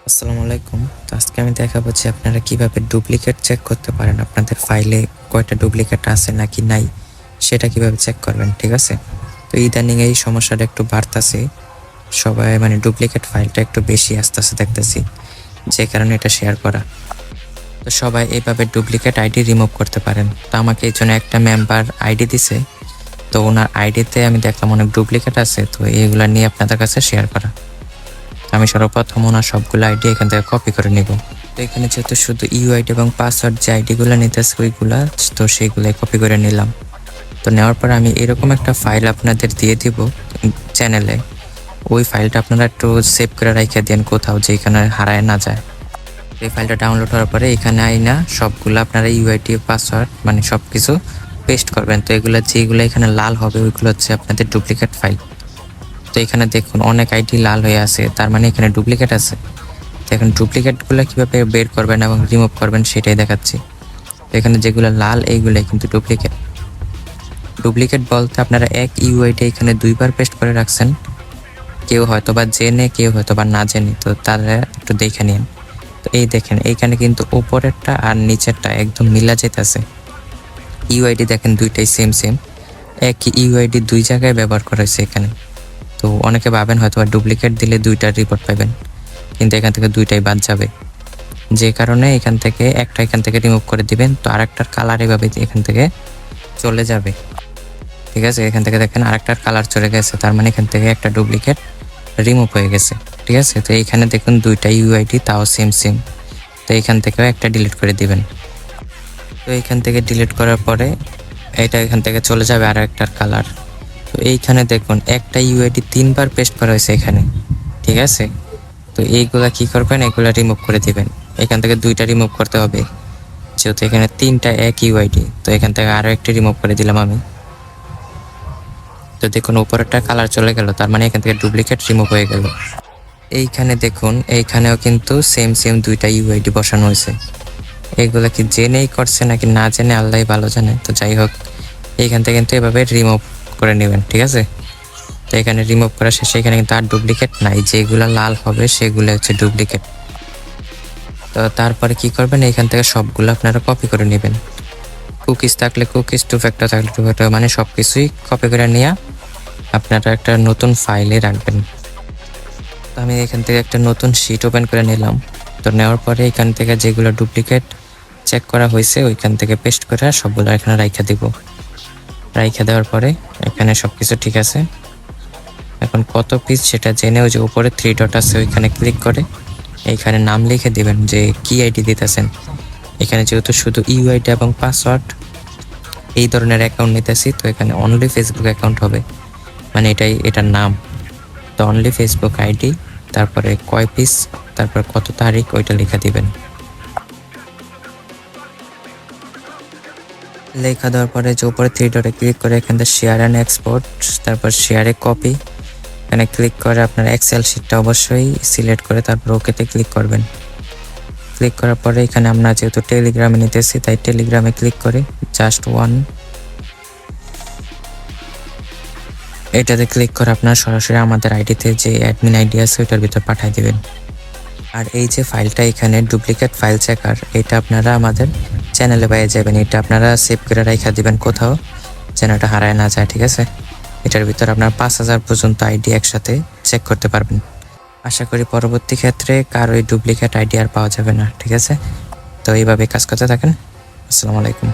আসসালামু আলাইকুম। তো আজকে আমি দেখাবো যে আপনারা কিভাবে ডুপ্লিকেট চেক করতে পারেন। আপনাদের ফাইলে কয়টা ডুপ্লিকেট আছে নাকি নাই সেটা কিভাবে চেক করবেন, ঠিক আছে? তো ইদানিং এই সমস্যাটা একটু বাড়তাছে। সবাই ডুপ্লিকেট ফাইলটা একটু বেশি আসতেছে দেখতেছি, যে কারণে এটা শেয়ার করা। তো সবাই এইভাবে ডুপ্লিকেট আইডি রিমুভ করতে পারেন। তো আমাকে এই জন্য একটা মেম্বার আইডি দিছে। তো ওনার আইডিতে আমি দেখলাম অনেক ডুপ্লিকেট আছে, তো এইগুলা নিয়ে আপনাদের কাছে শেয়ার করা। আমি সর্বপ্রথম ওনার সবগুলো আইডি এখান থেকে কপি করে নিব। তো এখানে যেহেতু শুধু ইউআইডি এবং পাসওয়ার্ড যে আইডিগুলো নিতেছে ওইগুলা, তো সেইগুলাই কপি করে নিলাম। তো নেওয়ার পর আমি এরকম একটা ফাইল আপনাদের দিয়ে দিব চ্যানেলে। ওই ফাইলটা আপনারা একটু সেভ করে রেখে দেন কোথাও, যেখানে হারায় না যায়। এই ফাইলটা ডাউনলোড হওয়ার পরে এখানে আইনা সবগুলো আপনারা ইউআইডি পাসওয়ার্ড সব কিছু পেস্ট করবেন। তো এগুলো যেগুলো এখানে লাল হবে ওইগুলো হচ্ছে আপনাদের ডুপ্লিকেট ফাইল। তো এখানে দেখুন অনেক আইডি লাল হয়ে আছে, তার মানে এখানে ডুপ্লিকেট আছে। তো এখন ডুপ্লিকেটগুলো কীভাবে বের করবেন এবং রিমুভ করবেন সেটাই দেখাচ্ছি। তো এখানে যেগুলো লাল এইগুলোই কিন্তু ডুপ্লিকেট। ডুপ্লিকেট বলতে আপনারা এক ইউআইডি এখানে দুইবার পেস্ট করে রাখছেন, কেউ হয়তো বা জেনে কেউ হয়তো বা না জেনে, তো তারা একটু দেখে নিন। তো এই দেখেন এইখানে কিন্তু উপরেরটা আর নিচেরটা একদম মিলা যেতেছে। ইউআইডি দেখেন দুইটাই সেম সেম, এক ইউআইডি দুই জায়গায় ব্যবহার করা হয়েছে এখানে। তো অনেকে ভাবেন হয়তো ডুপ্লিকেট দিলে দুইটার রিপোর্ট পাবেন, কিন্তু এখান থেকে দুইটাই বাদ যাবে। যে কারণে এখান থেকে রিমুভ করে দিবেন। তো আরেকটার কালার এভাবে এখান থেকে চলে যাবে, ঠিক আছে? এখান থেকে দেখেন আরেকটার কালার চলে গেছে, তার মানে এখান থেকে একটা ডুপ্লিকেট রিমুভ হয়ে গেছে, ঠিক আছে? তো এইখানে দেখুন দুইটা ইউআইডি তাও সেম সেম। তো এইখান থেকেও একটা ডিলিট করে দিবেন। তো এইখান থেকে ডিলিট করার পরে এটা এখান থেকে চলে যাবে আর একটার কালার। তো এইখানে দেখুন একটা ইউআইডি তিনবার পেস্ট করা হয়েছে এখানে, ঠিক আছে? তো এইগুলা কি করবেন, এগুলা রিমুভ করে দিবেন। এখান থেকে দুইটা রিমুভ করতে হবে, যেহেতু এখানে তিনটা এক ইউআইডি। তো এখান থেকে আরও একটি রিমুভ করে দিলাম আমি। তো দেখুন উপরেরটা কালার চলে গেল, তার মানে এখান থেকে ডুপ্লিকেট রিমুভ হয়ে গেল। এইখানে দেখুন এইখানেও কিন্তু সেম সেম দুইটা ইউআইডি বসানো হয়েছে। এগুলা কি জেনেই করছে নাকি না জেনে আল্লাহই ভালো জানে। তো যাই হোক, এইখান থেকে কিন্তু এভাবে রিমুভ করে নেবেন, ঠিক আছে? তো এখানে রিমুভ করা শেষে এখানে কিন্তু আর ডুপ্লিকেট নাই, যেগুলো লাল হবে সেগুলো হচ্ছে ডুপ্লিকেট। তো তারপরে কি করবেন, এখান থেকে সবগুলো আপনারা কপি করে নেবেন। কুকিজ থাকলে কুকিজ, টু ফ্যাক্টর থাকলে টু ফ্যাক্টর, মানে সব কিছুই কপি করে নিয়ে আপনারা একটা নতুন ফাইলে রাখবেন। তো আমি এখান থেকে একটা নতুন শিট ওপেন করে নিলাম। তো নেওয়ার পরে এখান থেকে যেগুলো ডুপ্লিকেট চেক করা হয়েছে ওইখান থেকে পেস্ট করে সবগুলো এখানে রাইখা দিব। রাইখা দেওয়ার পরে এখানে সব কিছু ঠিক আছে। এখন কত পিস সেটা জেনে ওই যে উপরে 3 ডট আছে ওইখানে ক্লিক করে এইখানে নাম লিখে দিবেন যে কি আইডি দিতেছেন। এখানে যেহেতু শুধু ইউআইডি এবং পাসওয়ার্ড এই ধরনের অ্যাকাউন্ট নিতেছি, তো এখানে অনলি ফেসবুক অ্যাকাউন্ট হবে, মানে এটার নাম। তো অনলি ফেসবুক আইডি, তারপরে কয় পিস, তারপর কত তারিখ, ওইটা লিখে দিবেন। লেখা দেওয়ার পরে যে উপরে 3 ডটে ক্লিক করে এখান থেকে শেয়ার অ্যান্ড এক্সপোর্ট, তারপর শেয়ারে কপি, এখানে ক্লিক করে আপনার এক্সেল শিটটা অবশ্যই সিলেক্ট করে তারপর ওকেতে ক্লিক করবেন। ক্লিক করার পরে এখানে আমরা যেহেতু টেলিগ্রামে নিতেছি তাই টেলিগ্রামে ক্লিক করে জাস্ট এটাতে ক্লিক করে আপনার সরাসরি আমাদের আইডিতে যে অ্যাডমিন আইডি আছে ওইটার ভিতর পাঠিয়ে দিবেন। আর এই যে ফাইলটা এখানে ডুপ্লিকেট ফাইল চেকার, এটা আপনারা আমাদের চ্যানেলে পেয়ে যাবেন। এটা আপনারা সেভ করে রেখে দিবেন কোথাও, যেন এটা হারায় না যায়, ঠিক আছে? এটার ভিতর আপনার 5000 পর্যন্ত আইডি একসাথে চেক করতে পারবেন। আশা করি পরবর্তী ক্ষেত্রে কারো এই ডুপ্লিকেট আইডি আর পাওয়া যাবে না, ঠিক আছে? তো এইভাবে কাজ করতে থাকেন। আসসালামু আলাইকুম।